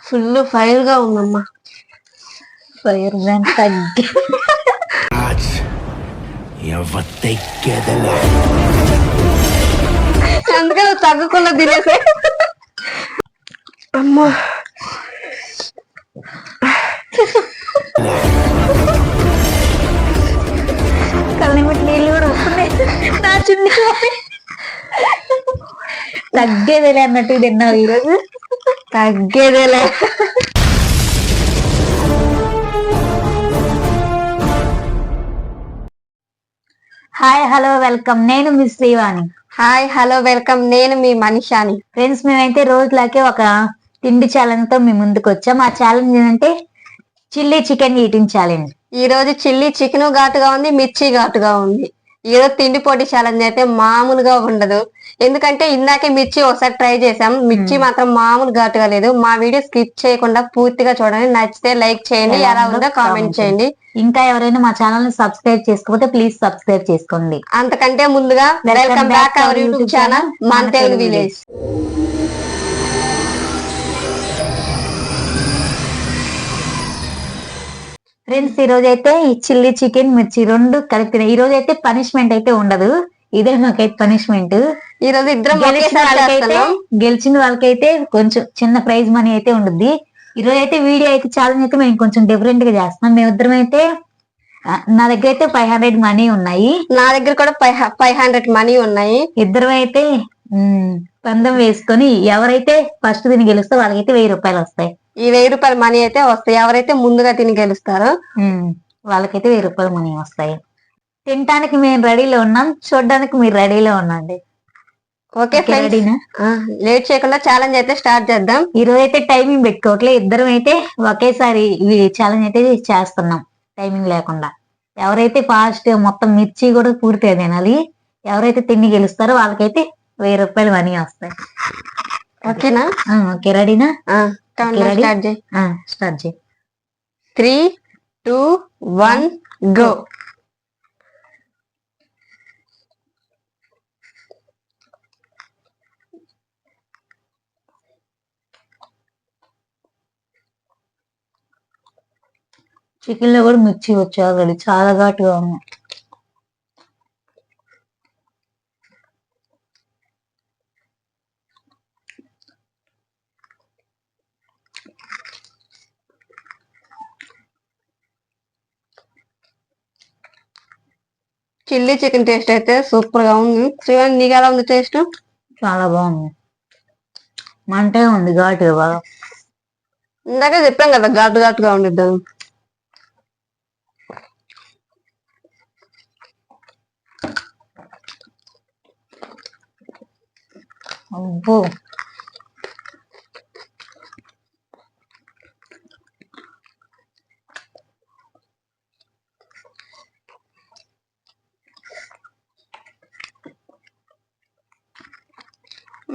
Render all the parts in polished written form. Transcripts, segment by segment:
Full fire గా ఉందమ్మా. Fire brand తగ్గి అందుకని తగ్గకుండా తినేసే. అమ్మా కళ్ళనిమిటి నీళ్ళు కూడా వస్తున్నాయి. నా చున్నీ తగ్గేదేలే అన్నట్టు తిన్నావు ఈరోజు. తగ్గేదేలే. హాయ్ హలో వెల్కమ్, నేను మీ శ్రీవాణి. హాయ్ హలో వెల్కమ్, నేను మీ మనీషాని. ఫ్రెండ్స్, మేమైతే రోజులాగే ఒక తిండి ఛాలెంజ్ తో మీ ముందుకు వచ్చాం. ఆ ఛాలెంజ్ ఏంటంటే చిల్లీ చికెన్ ఈటింగ్ ఛాలెంజ్. ఈ రోజు చిల్లీ చికెన్ ఘాటుగా ఉంది, మిర్చి ఘాటుగా ఉంది. ఈ రోజు తిండి పోటీ ఛాలెంజ్ అయితే మామూలుగా ఉండదు. ఎందుకంటే ఇందాకే మిర్చి ఒకసారి ట్రై చేసాం, మిర్చి మాత్రం మామూలు ఘాటుగా లేదు. మా వీడియో స్కిప్ చేయకుండా పూర్తిగా చూడండి. నచ్చితే లైక్ చేయండి, ఎలా ఉందో కామెంట్ చేయండి. ఇంకా ఎవరైనా మా ఛానల్ ని సబ్స్క్రైబ్ చేసుకోకపోతే ప్లీజ్ సబ్స్క్రైబ్ చేసుకోండి. అంతకంటే ముందుగా welcome back our YouTube channel మన తెలుగు విలేజ్. ఫ్రెండ్స్, ఈ రోజు అయితే ఈ చిల్లీ చికెన్ మిర్చి రెండు కలిపిన. ఈ రోజు అయితే పనిష్మెంట్ అయితే ఉండదు, ఇదే మాకైతే పనిష్మెంట్. ఈ రోజు ఇద్దరం గెలిచిన వాళ్ళకైతే కొంచెం చిన్న ప్రైజ్ మనీ అయితే ఉంటుంది. ఈ రోజు అయితే వీడియో అయితే ఛాలెంజ్ అయితే మేము కొంచెం డిఫరెంట్ గా చేస్తున్నాం. మేమిద్దరం అయితే నా దగ్గర అయితే 500 మనీ ఉన్నాయి, నా దగ్గర కూడా 500 మనీ ఉన్నాయి. ఇద్దరం అయితే పందెం వేసుకొని ఎవరైతే ఫస్ట్ తిని గెలుస్తే వాళ్ళకైతే 1000 రూపాయలు వస్తాయి. ఈ 1000 రూపాయల మనీ అయితే వస్తాయి. ఎవరైతే ముందుగా తిని గెలుస్తారో వాళ్ళకైతే 1000 రూపాయల మనీ వస్తాయి. తినడానికి మేము రెడీలో ఉన్నాం, చూడడానికి మీరు రెడీలో ఉండండి. ఓకే రెడీనా? లేట్ చేయకుండా ఛాలెంజ్ అయితే స్టార్ట్ చేద్దాం. ఈ రోజు అయితే టైమింగ్ పెట్టుకోవట్లే, ఇద్దరం అయితే ఒకేసారి ఛాలెంజ్ అయితే చేస్తున్నాం టైమింగ్ లేకుండా. ఎవరైతే ఫాస్ట్ మొత్తం మిర్చి కూడా పూర్తిగా తినాలి, ఎవరైతే తిని గెలుస్తారో వాళ్ళకైతే 1000 రూపాయలు మనీ వస్తాయి. ఓకేనా? ఓకే, రెడీనా? స్టార్ట్ చేయి. 3, 2, 1 గో. చికెన్ లో కూడా మిర్చి వచ్చేది చాలా ఘాటుగా ఉంది. చిల్లీ చికెన్ టేస్ట్ అయితే సూపర్ గా ఉంది. శ్రీవాణి, నీకు ఎలా ఉంది టేస్ట్? చాలా బాగుంది, మంటే ఉంది ఘాటుగా బాగా. ఇందాక చెప్పాం కదా ఘాటు ఘాటుగా ఉండిద్దాం. అబ్బో,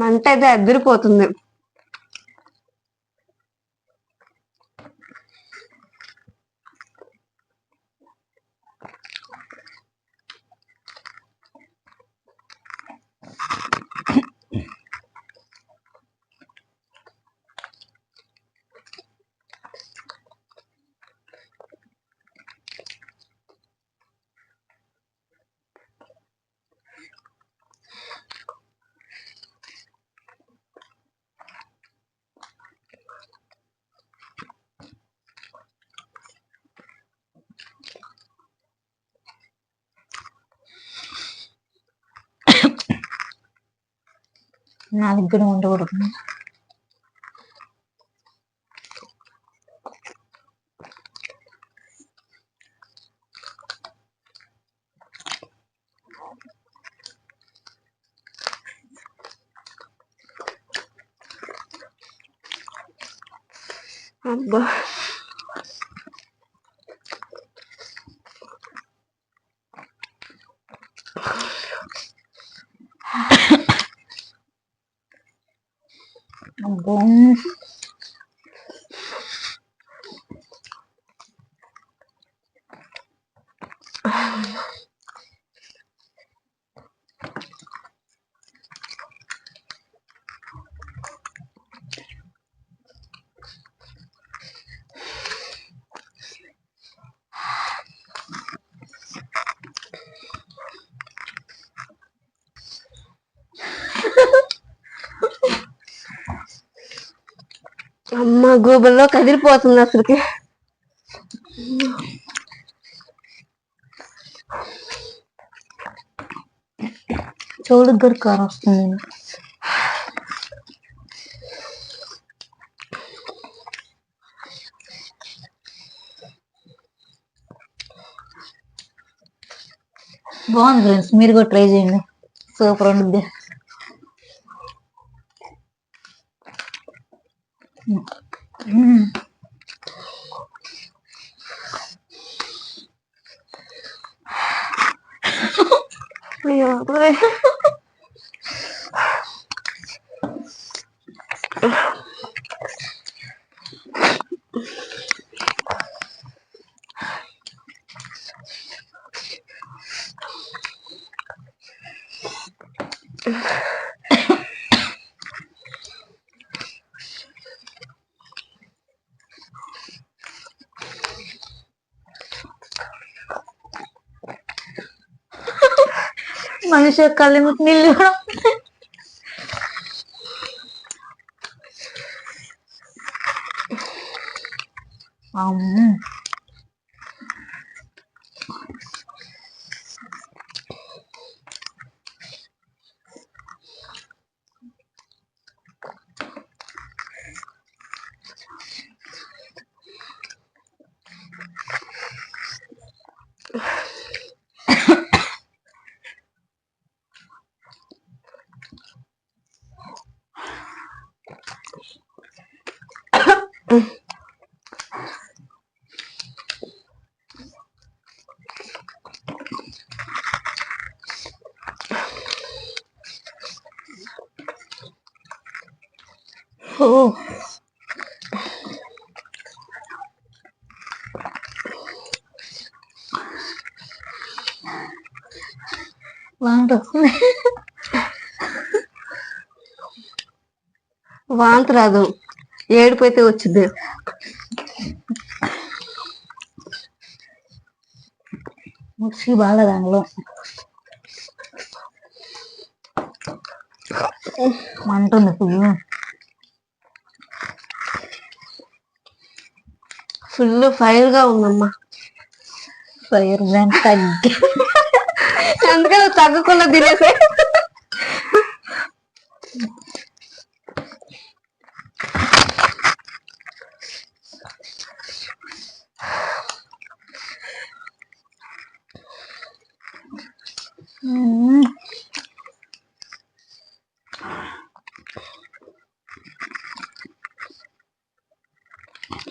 మంట అయితే అదిరిపోతుంది. నా దగ్గర ఉండకూడదు. అబ్బా, అబ్బో, అమ్మ గూగుల్లో కదిలిపోతుంది అసలుకి. చూడు కూడా కారం వస్తుంది. బాగుంది ఫ్రెండ్స్, మీరు కూడా ట్రై చేయండి, సూపర్ ఉంటుంది. మనిషి కళ్ళు మీకు నీళ్ళు కూడా వాంతి రాదు, ఏడుపు అయితే వచ్చింది. మిక్సీ బాగా దానిలో మంటుంది ఫుల్ ఫైర్ గా ఉందమ్మా. ఫైర్ బ్రాండ్ తగ్గి అందుకని తగ్గకుండా తినేసే.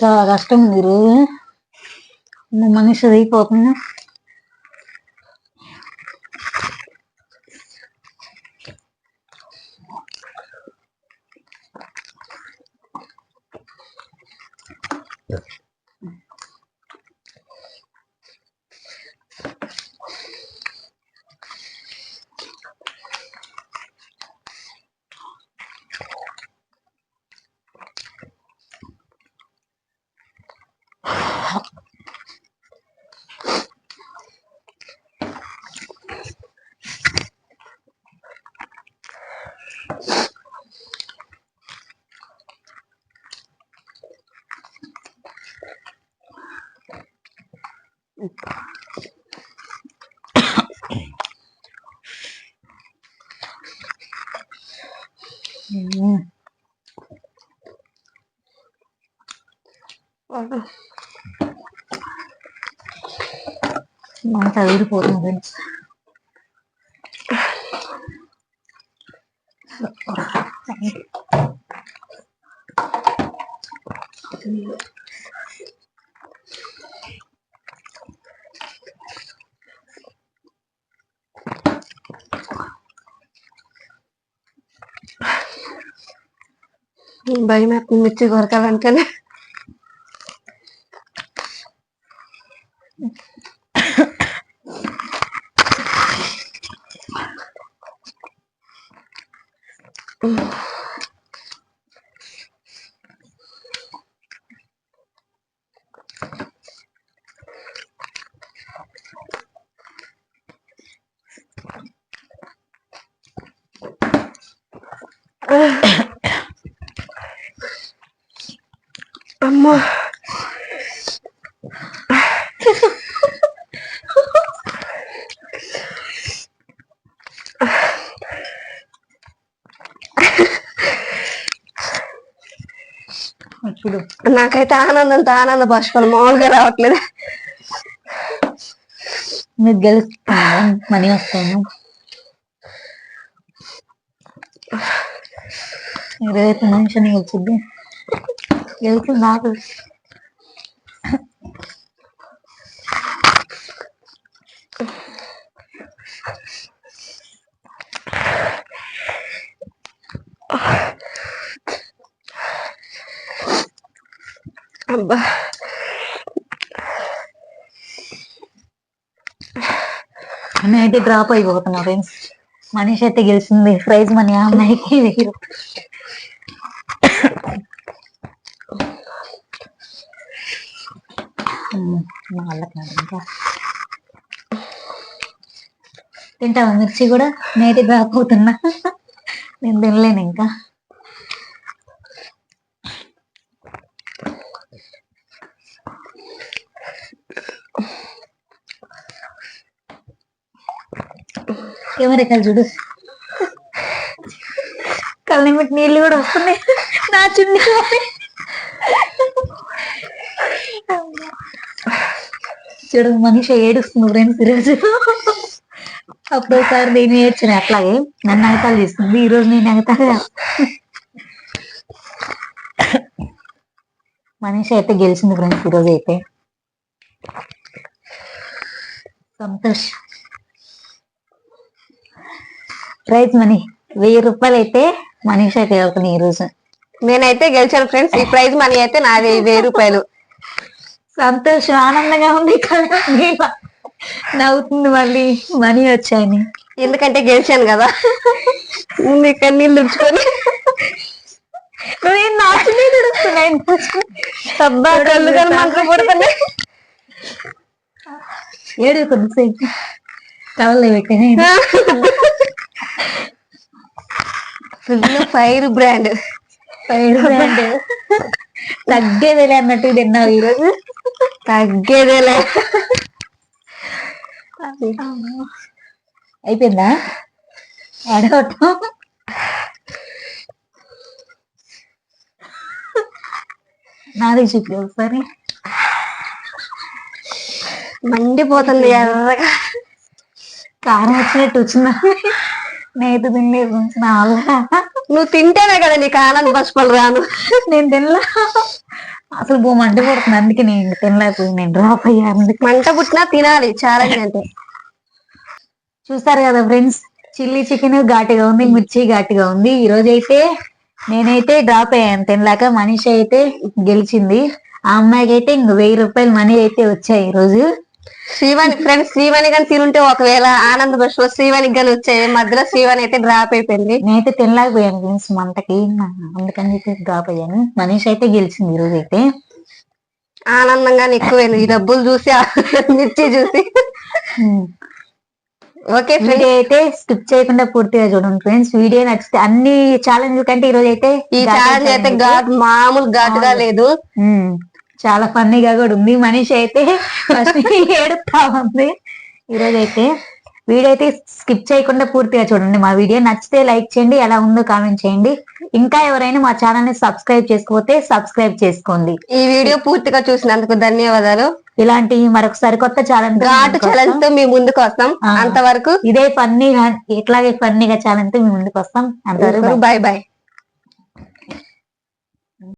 చాలా కష్టం మీరు, మనిషి అయిపోతుంది. మంట ఊరిపోతుంది ఫ్రెండ్స్. భయం మిర్చి కొరకాలంటేనే. అమ్మో ఇప్పుడు నాకైతే ఆనంద బాష్పాలు మామూలుగా రావట్లేదు. మీరు గెలుస్తాను, మనీ వస్తాను. 20 నిమిషాలు గెలిచింది నాకు. అబ్బా నేనైతే డ్రాప్ అయిపోతున్నా ఫ్రెండ్స్. మనీష్ అయితే గెలిచింది. ప్రైజ్ మనీ ఆ అమ్మాయికి 1000 రూపాయలు. నా వాళ్ళకి నాకు ఇంకా తింటావా మిర్చి కూడా? నేటి డ్రాప్ అవుతున్నా, నేను తినలేను ఇంకా. కెమెరా కళ్ళు చూడు, కళ్ళని పెట్టి నీళ్ళు కూడా వస్తున్నాయి నా చున్నీ. చూడు మనిషి ఏడుస్తుంది ఫ్రెండ్స్ ఈరోజు. అప్పుడు ఒకసారి నేను ఏడ్చాను అట్లాగే, నన్ను ఎగతాలు చేస్తుంది. ఈరోజు నేను ఎగతాలు మనిషి అయితే గెలిచింది ఫ్రెండ్స్ ఈరోజు అయితే. సంతోష్. ప్రైజ్ మనీ 1000 రూపాయలు అయితే మనీష్ అయితే వెళ్తున్నాయి ఈ రోజు. నేనైతే గెలిచాను ఫ్రెండ్స్. ఈ ప్రైజ్ మనీ అయితే నాది 1000 రూపాయలు. సంతోషం, ఆనందంగా ఉంది కదా. నవ్వుతుంది మళ్ళీ మనీ వచ్చాయని. ఎందుకంటే గెలిచాను కదా. ముందు కన్నీళ్ళు తుడుచుకొని నువ్వేం నాచునే తుడుస్తున్నాయి. అబ్బా కళ్ళు కానీ మంటలు పడుతున్నాయి. ఏడు కొంతసేపు కవల్లో పెట్టాను. ఫైర్ బ్రాండ్ తగ్గేదేలే అన్నట్టు తిన్నావు ఈరోజు. తగ్గేదేలే. అయిపోయిందా ఎడగొట్టం? నాది చూపి ఒకసారి. మండిపోతుంది ఎర్రగా. కారం వచ్చినట్టు వచ్చిందా? నేతి తినలేదు కొంచెం నా వల్ల. నువ్వు తింటేనే కదా నీకు ఆనంద బాష్పాలు రాను. నేను తినలా, అసలు మంట పడుతుంది. అందుకే నేను తినలేకపోయింది, నేను డ్రాప్ అయ్యాను. మంట పుట్టినా తినాలి ఛాలెంజ్ అంటే. చూసారు కదా ఫ్రెండ్స్, చిల్లీ చికెన్ ఘాటుగా ఉంది, మిర్చి ఘాటుగా ఉంది. ఈ రోజు అయితే నేనైతే డ్రాప్ అయ్యాను తినలేక. మనిషి అయితే గెలిచింది. ఆ అమ్మాయికి అయితే ఇంక 1000 రూపాయలు మనీ అయితే వచ్చాయి ఈ రోజు. శ్రీవాణి ఫ్రెండ్స్, శ్రీవాణి కానీ తినుంటే ఒకవేళ ఆనంద బస్సులో శ్రీవాణికి కానీ వచ్చాయి. మధ్యలో శ్రీవాణి అయితే డ్రాప్ అయిపోయింది. నేనైతే తినలేకపోయాను ఫ్రెండ్స్ మంటకి, అందుకని చెప్పి డ్రాప్ అయ్యాను. మనీష్ అయితే గెలిచింది ఈ రోజు అయితే. ఆనందంగానే ఎక్కువైంది ఈ డబ్బులు చూసి, మిర్చి చూసి. ఓకే వీడియో అయితే స్కిప్ చేయకుండా పూర్తిగా చూడండి ఫ్రెండ్స్. వీడియో నచ్చితే అన్ని ఛాలెంజ్ కంటే ఈ రోజు అయితే ఈ ఛాలెంజ్ అయితే మామూలు ఘాటుగా లేదు, చాలా ఫన్నీగా కూడా ఉంది. మనిషి అయితే ఫస్ట్ ఏడుస్తా ఉంది ఈ రోజు అయితే. వీడియో అయితే స్కిప్ చేయకుండా పూర్తిగా చూడండి. మా వీడియో నచ్చితే లైక్ చేయండి, ఎలా ఉందో కామెంట్ చేయండి. ఇంకా ఎవరైనా మా ఛానల్ ని సబ్స్క్రైబ్ చేసుకోకపోతే సబ్స్క్రైబ్ చేసుకోండి. ఈ వీడియో పూర్తిగా చూసినందుకు ధన్యవాదాలు. ఇలాంటి మరొకసారి కొత్త ఛాలెంజ్ ఘాటు ఛాలెంజ్ తో మీ ముందుకు వస్తాం. అంతవరకు ఇదే ఫన్నీగా, ఇట్లాగే ఫన్నీగా ఛాలెంజ్ తో మీ ముందుకు వస్తాం. అంతవరకు బాయ్ బాయ్.